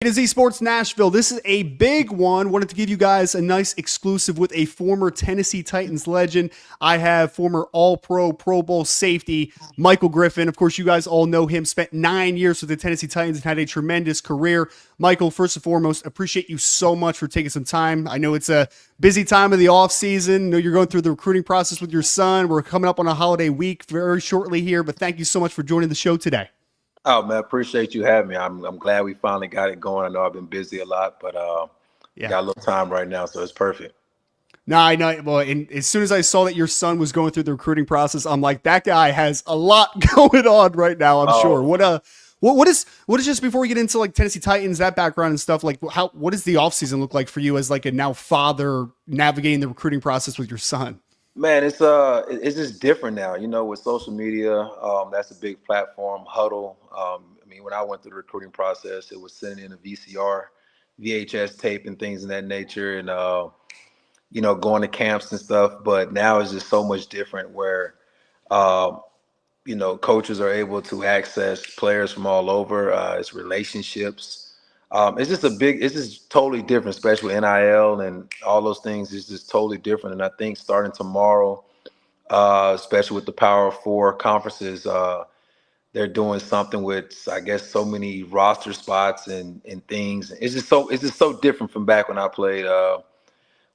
is Esports Nashville. This is a big one. Wanted to give you guys a nice exclusive with a former Tennessee Titans legend. I have former All-Pro, Pro Bowl safety Michael Griffin. Of course, you guys all know him. Spent 9 years with the Tennessee Titans and had a tremendous career. Michael, first and foremost, appreciate you so much for taking some time. I know it's a busy time of the off season. I know you're going through the recruiting process with your son. We're coming up on a holiday week very shortly here, but thank you so much for joining the show today. Oh man, appreciate you having me. I'm glad we finally got it going. I know I've been busy a lot, but Yeah. got a little time right now, so it's perfect. No, I know. Well, and as soon as I saw that your son was going through the recruiting process, I'm like, that guy has a lot going on right now. I'm sure. Oh What is just before we get into like Tennessee Titans, that background and stuff? Like, what does the offseason look like for you as like a now father navigating the recruiting process with your son? man, it's just different now. You know, with social media, that's a big platform. Huddle. I mean, when I went through the recruiting process, it was sending in a VCR, VHS tape, and things of that nature, and going to camps and stuff. But now it's just so much different where. Um, Coaches are able to access players from all over. It's relationships. It's just totally different, especially with NIL and all those things. It's just totally different. And I think starting tomorrow, especially with the Power Four conferences, they're doing something with, I guess, so many roster spots and things. It's just so different from back when I played.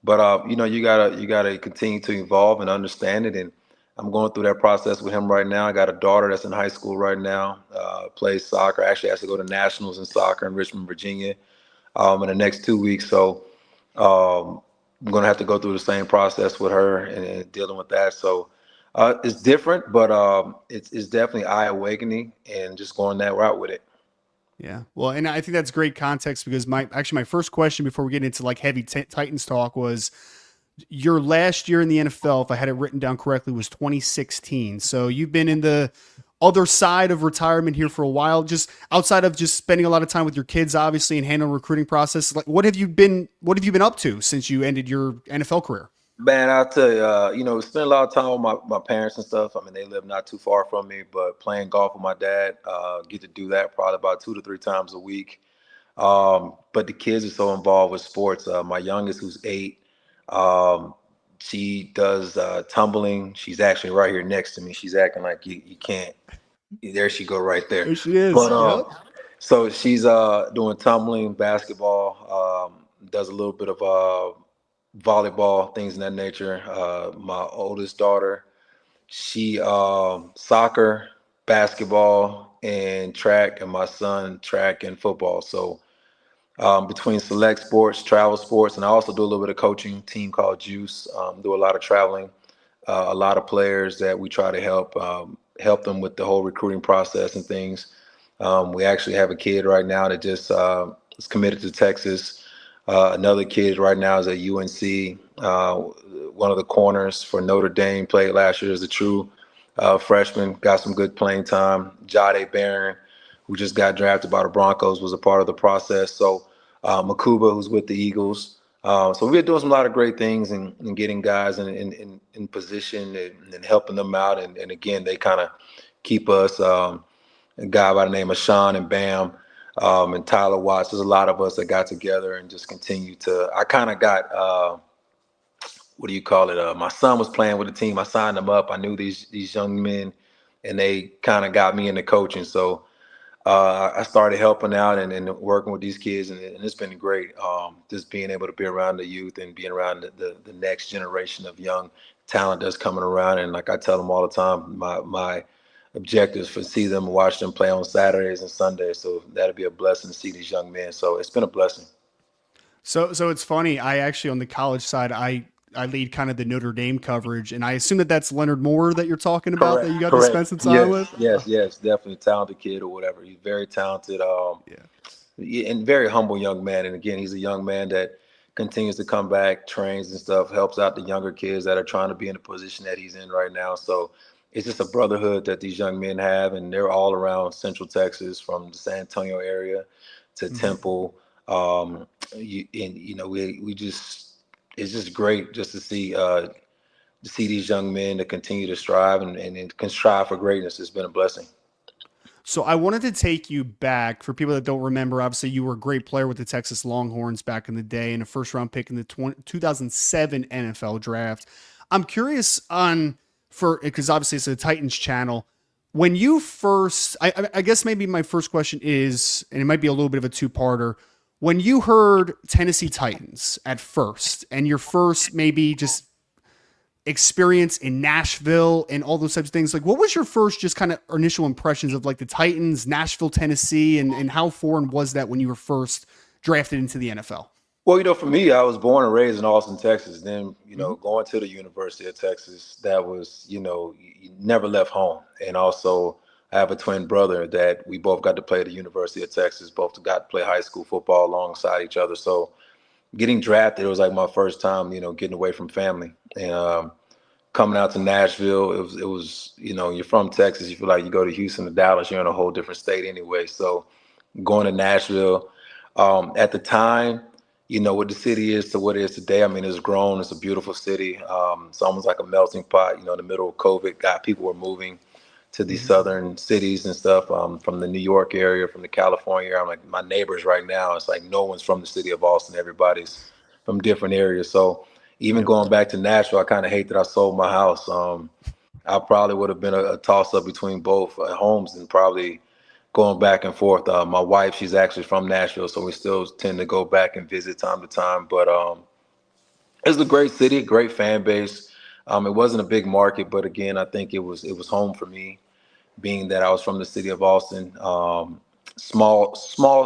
But you gotta continue to evolve and understand it. And I'm going through that process with him right now. I got a daughter that's in high school right now, plays soccer. Actually has to go to nationals in soccer in Richmond, Virginia, in the next 2 weeks. So um, I'm gonna have to go through the same process with her and dealing with that. So it's different, but it's definitely eye awakening and just going that route with it. Yeah. Well, and I think that's great context because my first question before we get into like heavy Titans talk was your last year in the NFL, if I had it written down correctly, was 2016. So you've been in the other side of retirement here for a while, just outside of just spending a lot of time with your kids, obviously, and handling recruiting process. Like, what have you been up to since you ended your NFL career? Man, I'll tell you, spend a lot of time with my parents and stuff. I mean, they live not too far from me, but playing golf with my dad, get to do that probably about 2 to 3 times a week. But the kids are so involved with sports. My youngest, who's 8, um, she does tumbling. She's actually right here next to me. She's acting like you can't. There she go right there. There she is. But Yep. so she's doing tumbling, basketball, does a little bit of volleyball, things in that nature. My oldest daughter, she soccer, basketball, and track, and my son track and football. So between select sports, travel sports, and I also do a little bit of coaching team called Juice. Do a lot of traveling, a lot of players that we try to help them with the whole recruiting process and things. We actually have a kid right now that just is committed to Texas. Another kid right now is at UNC. One of the corners for Notre Dame played last year as a true freshman, got some good playing time. Jade Barron, who just got drafted by the Broncos, was a part of the process. So Makuba, who's with the Eagles. So we're doing some a lot of great things and getting guys in position and helping them out. And again, they kind of keep us. A guy by the name of Sean and Bam and Tyler Watts. There's a lot of us that got together and just continue to. I kind of got what do you call it? My son was playing with the team. I signed him up. I knew these young men, and they kind of got me into coaching. So I started helping out and working with these kids, and it's been great. Just being able to be around the youth and being around the next generation of young talent that's coming around. And like I tell them all the time, my objectives for see them and watch them play on Saturdays and Sundays. So that'll be a blessing to see these young men. So it's been a blessing. So it's funny. I actually on the college side, I lead kind of the Notre Dame coverage, and I assume that that's Leonard Moore that you're talking about that Correct. you got to Correct. spend some time Yes. with. Yes. Yes. Definitely a talented kid or whatever. He's very talented. Yeah. Yeah, and very humble young man. And again, he's a young man that continues to come back, trains and stuff, helps out the younger kids that are trying to be in the position that he's in right now. So it's just a brotherhood that these young men have, and they're all around Central Texas, from the San Antonio area to Mhm. Temple. We just it's just great just to see these young men to continue to strive and can strive for greatness. It's been a blessing. So I wanted to take you back for people that don't remember. Obviously, you were a great player with the Texas Longhorns back in the day and a first round pick in the 2007 NFL draft. I'm curious on for because obviously it's a Titans channel. When you first, I guess maybe my first question is, and it might be a little bit of a two parter. When you heard Tennessee Titans at first, and your first maybe just experience in Nashville and all those types of things. Like, what was your first just kind of initial impressions of like the Titans, Nashville, Tennessee, and how foreign was that when you were first drafted into the NFL? Well, for me, I was born and raised in Austin, Texas. Then, Mm-hmm. going to the University of Texas, that was, you never left home. And also, I have a twin brother that we both got to play at the University of Texas, both got to play high school football alongside each other. So getting drafted, it was like my first time, getting away from family. And coming out to Nashville, it was, you're from Texas, you feel like you go to Houston or Dallas, you're in a whole different state anyway. So going to Nashville, at the time, what the city is to what it is today. I mean, it's grown. It's a beautiful city. It's almost like a melting pot. In the middle of COVID, people were moving to these Mm-hmm. southern cities and stuff, from the New York area, from the California area. I'm like, my neighbors right now, it's like no one's from the city of Austin. Everybody's from different areas. So even Yep. going back to Nashville, I kind of hate that I sold my house. I probably would have been a toss up between both homes and probably going back and forth. My wife, she's actually from Nashville, so we still tend to go back and visit time to time. But it's a great city, great fan base. It wasn't a big market, but again, I think it was home for me, being that I was from the city of Austin. Small.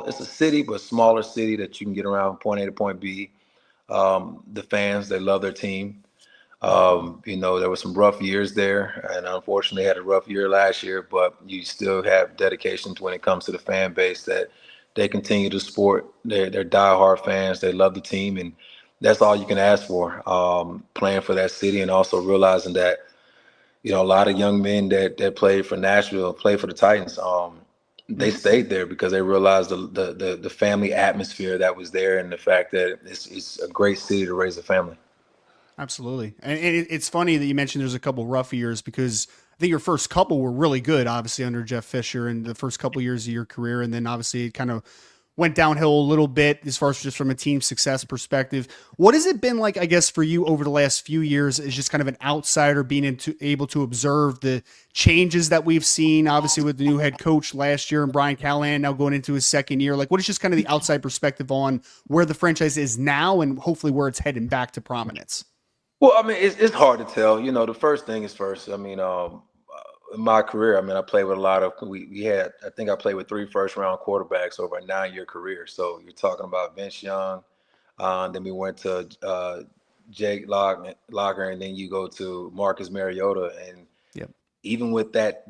It's a city, but smaller city that you can get around point A to point B. The fans, they love their team. There were some rough years there, and unfortunately had a rough year last year, but you still have dedications when it comes to the fan base that they continue to support. They're diehard fans. They love the team, and that's all you can ask for. Playing for that city, and also realizing that a lot of young men that played for Nashville, played for the Titans. They Mm-hmm. stayed there because they realized the family atmosphere that was there, and the fact that it's a great city to raise a family. Absolutely. And it's funny that you mentioned there's a couple rough years because I think your first couple were really good, obviously, under Jeff Fisher and the first couple years of your career. And then obviously it kind of went downhill a little bit as far as just from a team success perspective. What has it been like, I guess, for you over the last few years as just kind of an outsider being able to observe the changes that we've seen, obviously, with the new head coach last year and Brian Callahan now going into his second year? Like, what is just kind of the outside perspective on where the franchise is now and hopefully where it's heading back to prominence? Well, I mean, it's hard to tell. The first thing is first. I mean, in my career, I mean, I played with a lot of. We had. I think I played with three first-round quarterbacks over a 9-year career. So you're talking about Vince Young. Then we went to Jake Locker, and then you go to Marcus Mariota. And Yep. even with that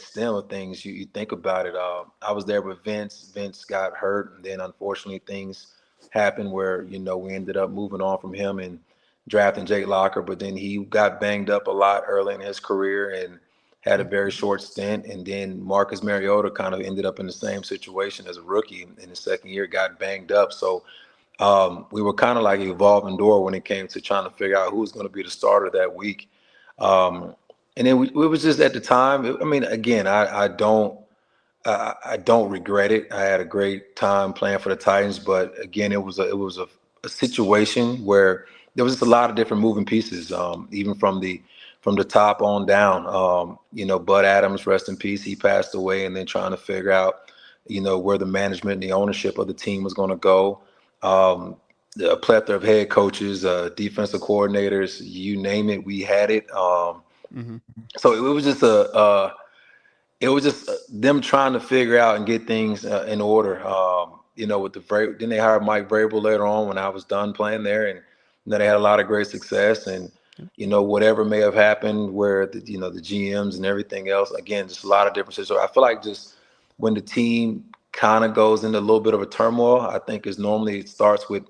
stem of things, you think about it. I was there with Vince. Vince got hurt, and then unfortunately things happened where we ended up moving on from him and drafting Jake Locker. But then he got banged up a lot early in his career and had a very short stint. And then Marcus Mariota kind of ended up in the same situation as a rookie in his second year, got banged up. So we were kind of like an evolving door when it came to trying to figure out who was going to be the starter that week. Um, and then it was just at the time. I mean, again, I don't regret it. I had a great time playing for the Titans, but again, it was a situation where there was just a lot of different moving pieces, even from the top on down. Bud Adams, rest in peace, he passed away, and then trying to figure out, where the management and the ownership of the team was going to go. Um, the plethora of head coaches, defensive coordinators, you name it, we had it. Mm-hmm. So it was just them trying to figure out and get things in order. With then they hired Mike Vrabel later on when I was done playing there, and they had a lot of great success. And whatever may have happened, where the GMs and everything else, again, just a lot of differences. So I feel like just when the team kind of goes into a little bit of a turmoil, I think is normally it starts with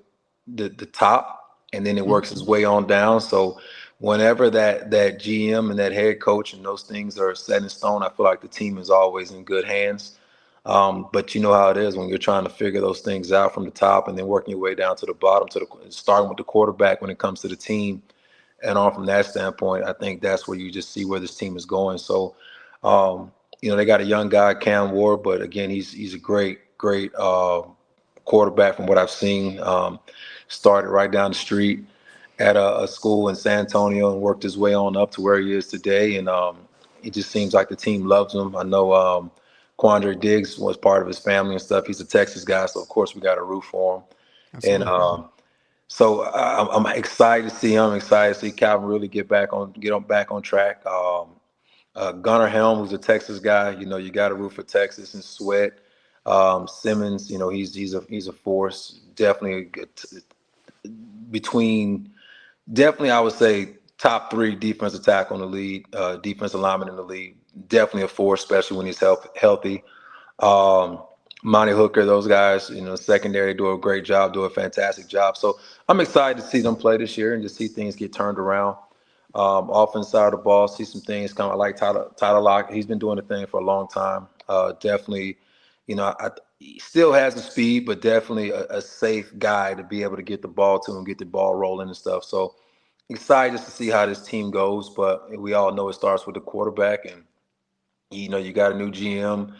the top, and then it Mm-hmm. works its way on down. So whenever that GM and that head coach and those things are set in stone, I feel like the team is always in good hands. But you know how it is when you're trying to figure those things out from the top and then working your way down to the bottom, starting with the quarterback when it comes to the team. And on from that standpoint, I think that's where you just see where this team is going. So, they got a young guy, Cam Ward, but again, he's a great quarterback from what I've seen. Started right down the street at a school in San Antonio and worked his way on up to where he is today. And it just seems like the team loves him. I know Quandre Diggs was part of his family and stuff. He's a Texas guy, so of course we got a root for him. And Absolutely. so I'm excited to see him. I'm excited to see Calvin really get on back on track. Gunnar Helm, who's a Texas guy, you got to root for Texas and Sweat. Simmons, he's a force. Definitely between definitely I would say top three defensive tackle in the league, defensive lineman in the league. Definitely a force, especially when he's healthy. Um, Monty Hooker, those guys, secondary do a great job, do a fantastic job. So I'm excited to see them play this year and to see things get turned around. Offense side of the ball, see some things kind of like Tyler Lockett. He's been doing the thing for a long time. Definitely, he still has the speed, but definitely a safe guy to be able to get the ball to and get the ball rolling and stuff. So excited just to see how this team goes. But we all know it starts with the quarterback, and you got a new GM,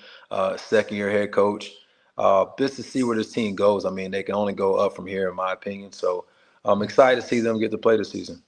second year head coach. Just to see where this team goes. I mean, they can only go up from here, in my opinion. So I'm excited to see them get to play this season.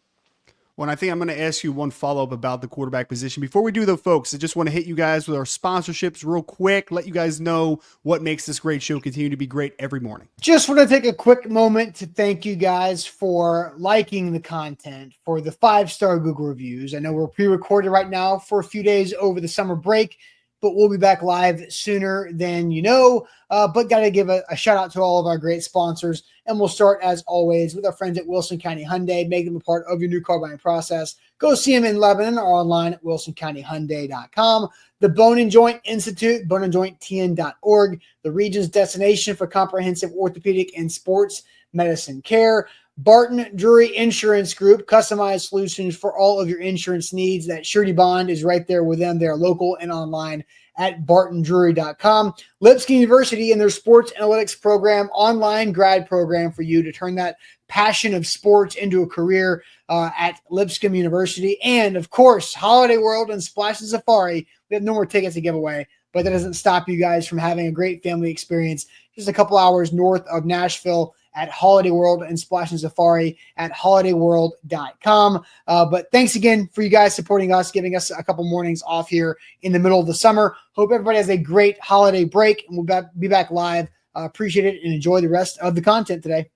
Well, I think I'm going to ask you one follow-up about the quarterback position. Before we do, though, folks, I just want to hit you guys with our sponsorships real quick, let you guys know what makes this great show continue to be great every morning. Just want to take a quick moment to thank you guys for liking the content, for the 5-star Google reviews. I know we're pre-recorded right now for a few days over the summer break, but we'll be back live sooner than you know. But got to give a shout out to all of our great sponsors. And we'll start, as always, with our friends at Wilson County Hyundai. Make them a part of your new car buying process. Go see them in Lebanon or online at wilsoncountyhyundai.com. The Bone and Joint Institute, boneandjointtn.org, the region's destination for comprehensive orthopedic and sports medicine care. Barton Drury Insurance Group, customized solutions for all of your insurance needs. That surety bond is right there with them. They're local and online at bartondrury.com. Lipscomb University and their sports analytics program, online grad program for you to turn that passion of sports into a career at Lipscomb University. And, of course, Holiday World and Splash and Safari. We have no more tickets to give away, but that doesn't stop you guys from having a great family experience just a couple hours north of Nashville at Holiday World and Splash and Safari at holidayworld.com. But thanks again for you guys supporting us, giving us a couple mornings off here in the middle of the summer. Hope everybody has a great holiday break, and we'll be back live. Appreciate it and enjoy the rest of the content today.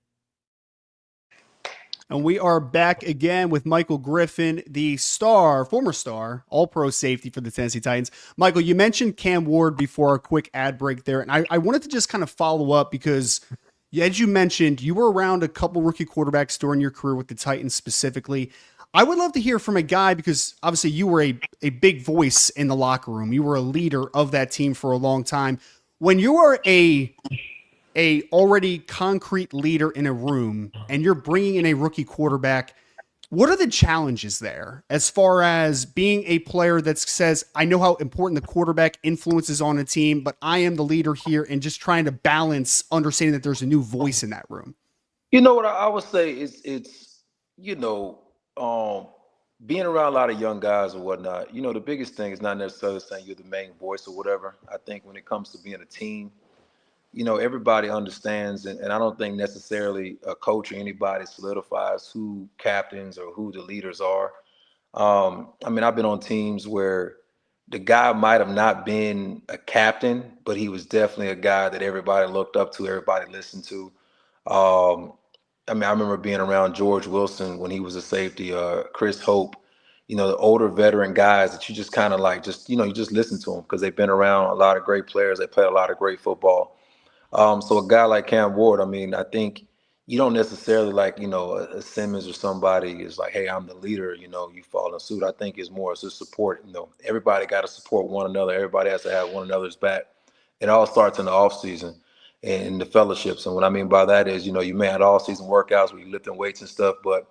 And we are back again with Michael Griffin, the former star, all-pro safety for the Tennessee Titans. Michael, you mentioned Cam Ward before a quick ad break there, and I wanted to just kind of follow up because, as you mentioned, you were around a couple rookie quarterbacks during your career with the Titans specifically. I would love to hear from a guy because obviously you were a big voice in the locker room. You were a leader of that team for a long time. When you are a already concrete leader in a room and you're bringing in a rookie quarterback, what are the challenges there as far as being a player that says, I know how important the quarterback influences on a team, but I am the leader here, and just trying to balance understanding that there's a new voice in that room? You know what I would say is being around a lot of young guys or whatnot, the biggest thing is not necessarily saying you're the main voice or whatever. I think when it comes to being a team, everybody understands, and I don't think necessarily a coach or anybody solidifies who captains or who the leaders are. I've been on teams where the guy might have not been a captain, but he was definitely a guy that everybody looked up to, everybody listened to. I remember being around George Wilson when he was a safety, Chris Hope, the older veteran guys that you just kind of like, you just listen to them because they've been around a lot of great players. They played a lot of great football. So a guy like Cam Ward, I think you don't necessarily like, a Simmons or somebody is like, hey, I'm the leader, you follow suit. I think it's more it's just support. Everybody got to support one another. Everybody has to have one another's back. It all starts in the off season and in the fellowships. And what I mean by that is, you may have all season workouts where you're lifting weights and stuff, but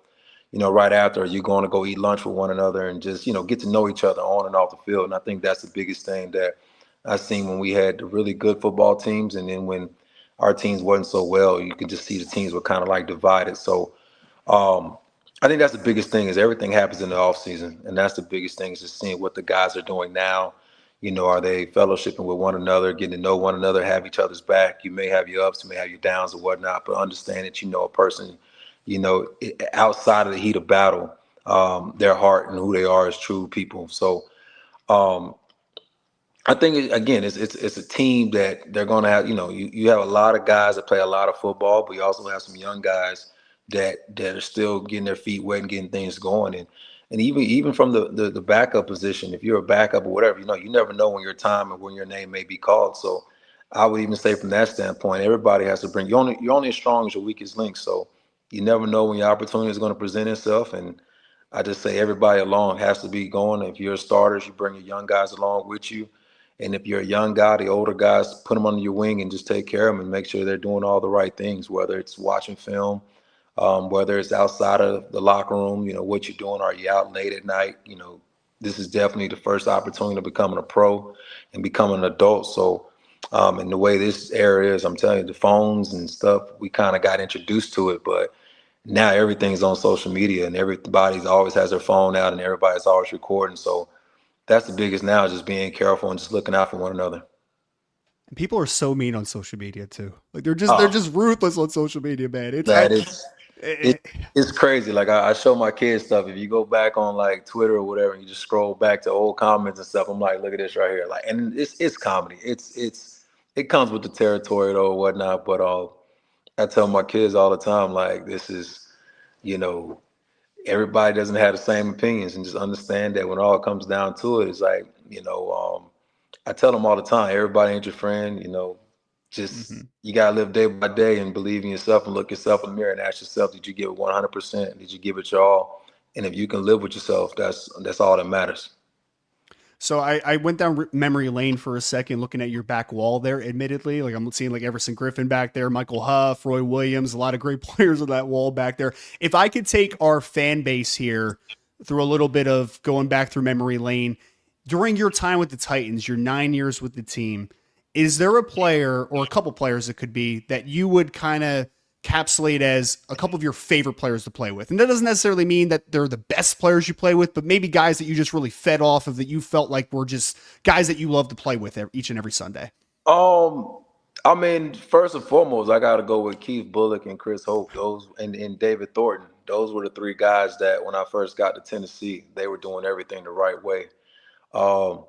right after you're going to go eat lunch with one another and just, get to know each other on and off the field. And I think that's the biggest thing that I seen when we had the really good football teams, and then when our teams wasn't so well, you could just see the teams were kind of like divided. So I think that's the biggest thing is everything happens in the off season, and that's the biggest thing is just seeing what the guys are doing now. Are they fellowshipping with one another, getting to know one another, have each other's back? You may have your ups, you may have your downs or whatnot, but understand that a person, outside of the heat of battle, their heart and who they are is true people. So um, I think again, it's a team that they're going to have. You have a lot of guys that play a lot of football, but you also have some young guys that are still getting their feet wet and getting things going. And even from the backup position, if you're a backup or whatever, you never know when your time and when your name may be called. So I would even say from that standpoint, everybody has to bring. You're only as strong as your weakest link. So you never know when your opportunity is going to present itself. And I just say everybody along has to be going. If you're starters, you bring your young guys along with you. And if you're a young guy, the older guys, put them under your wing and just take care of them and make sure they're doing all the right things, whether it's watching film, whether it's outside of the locker room, what you're doing. Are you out late at night? This is definitely the first opportunity to becoming a pro and becoming an adult. So, and the way this era is, I'm telling you, the phones and stuff, we kind of got introduced to it, but now everything's on social media and everybody's always has their phone out and everybody's always recording. So that's the biggest now, just being careful and just looking out for one another. And people are so mean on social media too. Like they're just ruthless on social media, man. It's crazy. Like I show my kids stuff. If you go back on like Twitter or whatever, and you just scroll back to old comments and stuff, I'm like, look at this right here. Like, and it's comedy. It comes with the territory though, or whatnot. But I tell my kids all the time, like, this is, you know, everybody doesn't have the same opinions, and just understand that when all comes down to it, it's like, I tell them all the time, everybody ain't your friend. Just you gotta live day by day and believe in yourself and look yourself in the mirror and ask yourself, did you give it 100%? Did you give it your all? And if you can live with yourself, that's all that matters. So I went down memory lane for a second, looking at your back wall there. Admittedly, like I'm seeing like Everson Griffin back there, Michael Huff, Roy Williams, a lot of great players on that wall back there. If I could take our fan base here through a little bit of going back through memory lane, during your time with the Titans, your 9 years with the team, is there a player or a couple players it could be that you would kind of capsulate as a couple of your favorite players to play with? And that doesn't necessarily mean that they're the best players you play with, but maybe guys that you just really fed off of, that you felt like were just guys that you love to play with each and every Sunday. I mean, first and foremost, I got to go with Keith Bullock and Chris Hope. Those and David Thornton. Those were the three guys that when I first got to Tennessee, they were doing everything the right way. Um,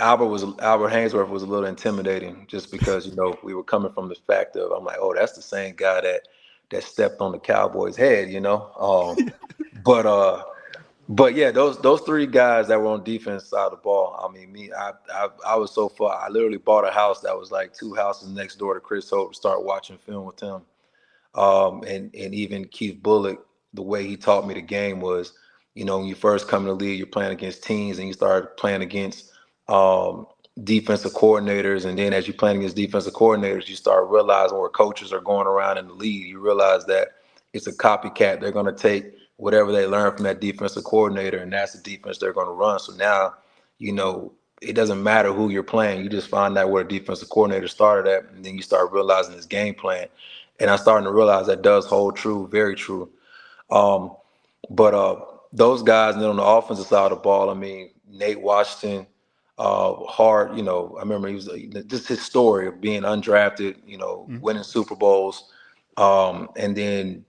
Albert Hainsworth was a little intimidating just because we were coming from the fact of, I'm like, oh, that's the same guy that stepped on the Cowboys' head. But but yeah, those three guys that were on defense side of the ball. I mean, I was so far. I literally bought a house that was like 2 houses next door to Chris Hope to start watching film with him. And even Keith Bullock, the way he taught me the game was, when you first come in the league, you're playing against teams and you start playing against defensive coordinators. And then as you're playing against defensive coordinators, you start realizing where coaches are going around in the league. You realize that it's a copycat. They're going to take whatever they learn from that defensive coordinator, and that's the defense they're going to run. So now, it doesn't matter who you're playing. You just find out where the defensive coordinator started at, and then you start realizing his game plan. And I'm starting to realize that does hold true, very true. But those guys, and then on the offensive side of the ball, I mean, Nate Washington, Hart, I remember he was just his story of being undrafted, winning Super Bowls, and then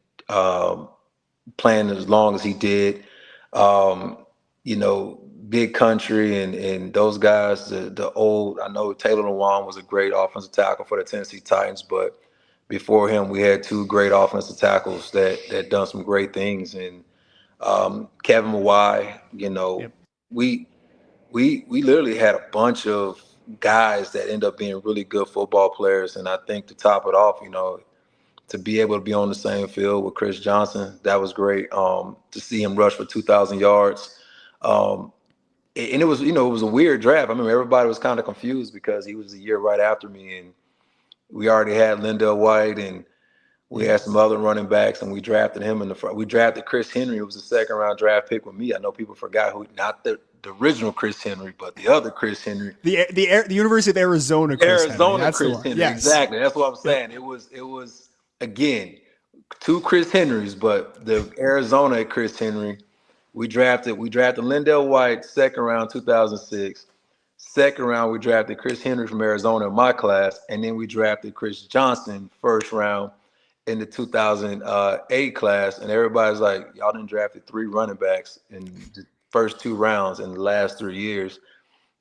playing as long as he did. Big Country and those guys, the old, I know Taylor Lewan was a great offensive tackle for the Tennessee Titans, but before him, we had two great offensive tackles that done some great things. And Kevin Mawai, Yep. we literally had a bunch of guys that end up being really good football players. And I think to top it off, to be able to be on the same field with Chris Johnson, that was great. To see him rush for 2,000 yards. And it was, it was a weird draft. I mean, everybody was kind of confused because he was a year right after me, and we already had Lindell White, and we had some other running backs, and we drafted him in the front. We drafted Chris Henry. It was a second-round draft pick with me. I know people forgot not the original Chris Henry, but the other Chris Henry. The University of Arizona Chris Arizona Henry. Chris Henry. Yes. Exactly. That's what I'm saying. It was again, two Chris Henrys, but the Arizona Chris Henry. We drafted Lindell White, second round, 2006. Second round, we drafted Chris Henry from Arizona in my class, and then we drafted Chris Johnson first round in the 2008 class. And everybody's like, y'all done drafted 3 running backs in the first 2 rounds in the last 3 years.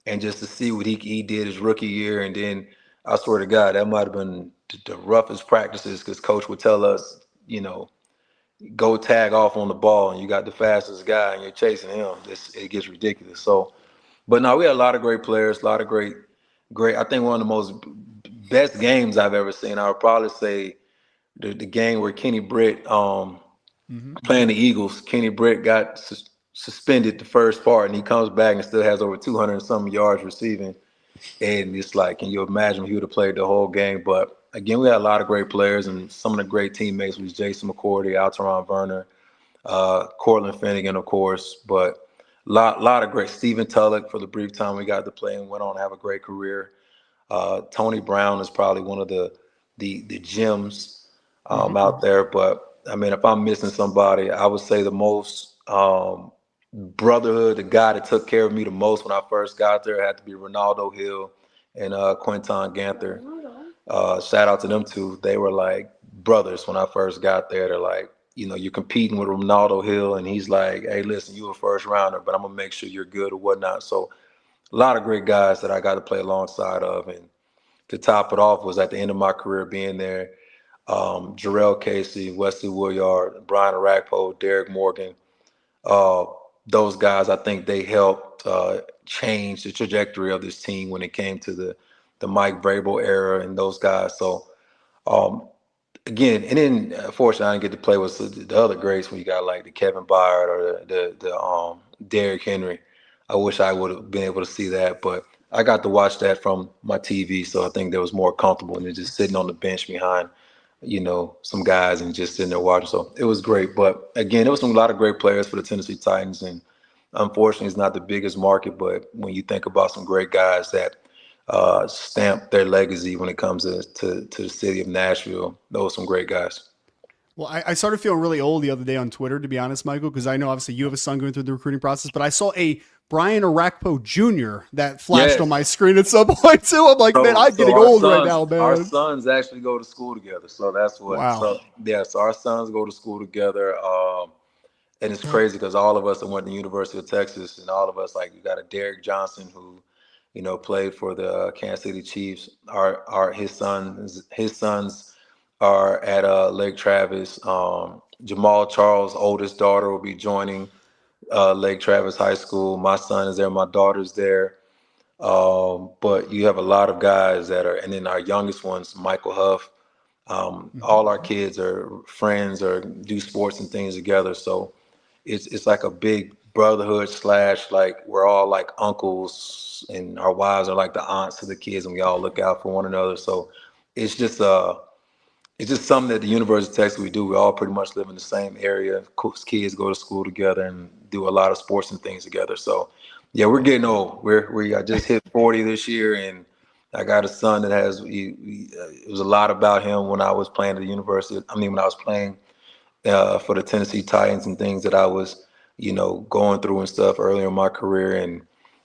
And just to see what he did his rookie year, and then I swear to God, that might have been the roughest practices because coach would tell us, go tag off on the ball, and you got the fastest guy, and you're chasing him. It gets ridiculous. So, but no, we had a lot of great players, a lot of great. I think one of the most best games I've ever seen. I would probably say the game where Kenny Britt playing the Eagles. Kenny Britt got suspended the first part, and he comes back and still has over 200 and some yards receiving. And it's like, can you imagine if he would have played the whole game? But again, we had a lot of great players, and some of the great teammates was Jason McCourty, Alteron Verner, Cortland Finnegan, of course. But lot of great. Stephen Tulloch, for the brief time we got to play and went on to have a great career. Tony Brown is probably one of the gems out there. But I mean, if I'm missing somebody, I would say the most brotherhood, the guy that took care of me the most when I first got there had to be Ronaldo Hill and Quinton Ganther. Shout out to them two. They were like brothers when I first got there. They're like, you're competing with Ronaldo Hill, and he's like, hey, listen, you a first rounder, but I'm going to make sure you're good or whatnot. So a lot of great guys that I got to play alongside of. And to top it off was at the end of my career being there, Jarrell Casey, Wesley Woodyard, Brian Arakpo, Derek Morgan. Those guys, I think they helped change the trajectory of this team when it came to the Mike Vrabel era and those guys. So, again, and then fortunately, I didn't get to play with the other greats when you got like the Kevin Byard or the Derrick Henry. I wish I would have been able to see that, but I got to watch that from my TV, so I think that was more comfortable than just sitting on the bench behind, some guys and just sitting there watching. So it was great. But again, there was a lot of great players for the Tennessee Titans, and unfortunately, it's not the biggest market. But when you think about some great guys that stamp their legacy when it comes to the city of Nashville, those are some great guys. Well, I started feeling really old the other day on Twitter, to be honest, Michael, because I know obviously you have a son going through the recruiting process, but I saw a Brian Arakpo Jr. that flashed on my screen at some point too. I'm like, man, I'm getting old right now, man. Our sons actually go to school together, so that's what. Wow. So our sons go to school together, and it's crazy because all of us that went to the University of Texas, and all of us, like, you got a Derek Johnson who, played for the Kansas City Chiefs. His sons are at Lake Travis. Jamal Charles' oldest daughter will be joining Lake Travis High School. My son is there. My daughter's there. But you have a lot of guys that are, and then our youngest ones, Michael Huff. All our kids are friends or do sports and things together. So it's like a big brotherhood / like we're all like uncles, and our wives are like the aunts to the kids, and we all look out for one another. So it's just something that the University of Texas we do. We all pretty much live in the same area. Kids go to school together and do a lot of sports and things together. So yeah, we're getting old. I just hit 40 this year, and I got a son that has. It was a lot about him when I was playing at the university. When I was playing for the Tennessee Titans and things that I was, going through and stuff earlier in my career, and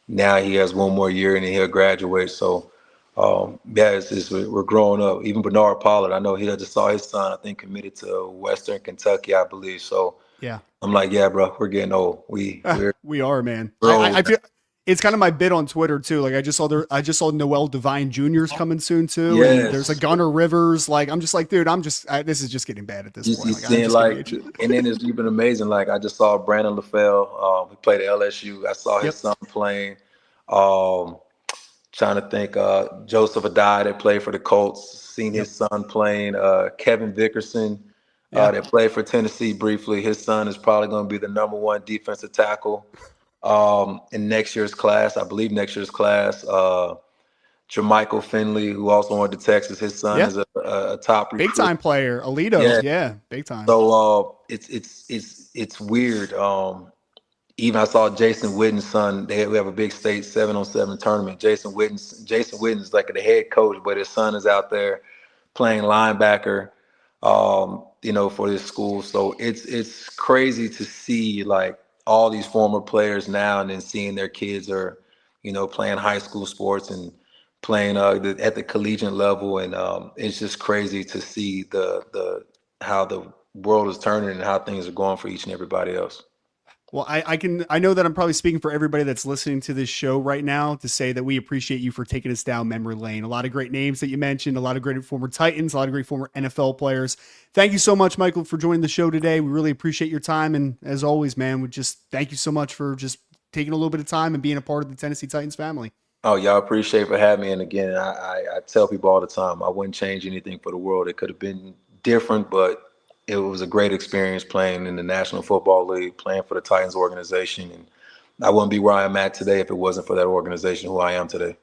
now he has one more year and then he'll graduate. So. We're growing up. Even Bernard Pollard, I know he just saw his son, I think, committed to Western Kentucky, I believe. So yeah, I'm like, yeah, bro, we're getting old. We are, man. I feel it's kind of my bit on Twitter too. Like I just saw Noel Devine Jr.'s coming soon too. Yes. And there's a Gunnar Rivers. Like I'm just like, dude, this is just getting bad at this point. And then it's even amazing. Like I just saw Brandon LaFell. He played at LSU. I saw his son playing. Trying to think, Joseph Adai that played for the Colts, seen his son playing. Kevin Vickerson that played for Tennessee briefly. His son is probably going to be the number 1 defensive tackle in next year's class. I believe next year's class. Jermichael Finley, who also went to Texas, his son is a top recruit. Big time player. Alito, big time. So it's weird. Even I saw Jason Witten's son. We have a big state 7-on-7 tournament. Jason Witten's like the head coach, but his son is out there playing linebacker, for this school. So it's crazy to see like all these former players now, and then seeing their kids are, playing high school sports and playing at the collegiate level, and it's just crazy to see the how the world is turning and how things are going for each and everybody else. Well, I know that I'm probably speaking for everybody that's listening to this show right now to say that we appreciate you for taking us down memory lane. A lot of great names that you mentioned, a lot of great former Titans, a lot of great former NFL players. Thank you so much, Michael, for joining the show today. We really appreciate your time. And as always, man, we just thank you so much for just taking a little bit of time and being a part of the Tennessee Titans family. Oh, y'all appreciate for having me. And again, I tell people all the time, I wouldn't change anything for the world. It could have been different, but it was a great experience playing in the National Football League, playing for the Titans organization. And I wouldn't be where I am at today if it wasn't for that organization, who I am today.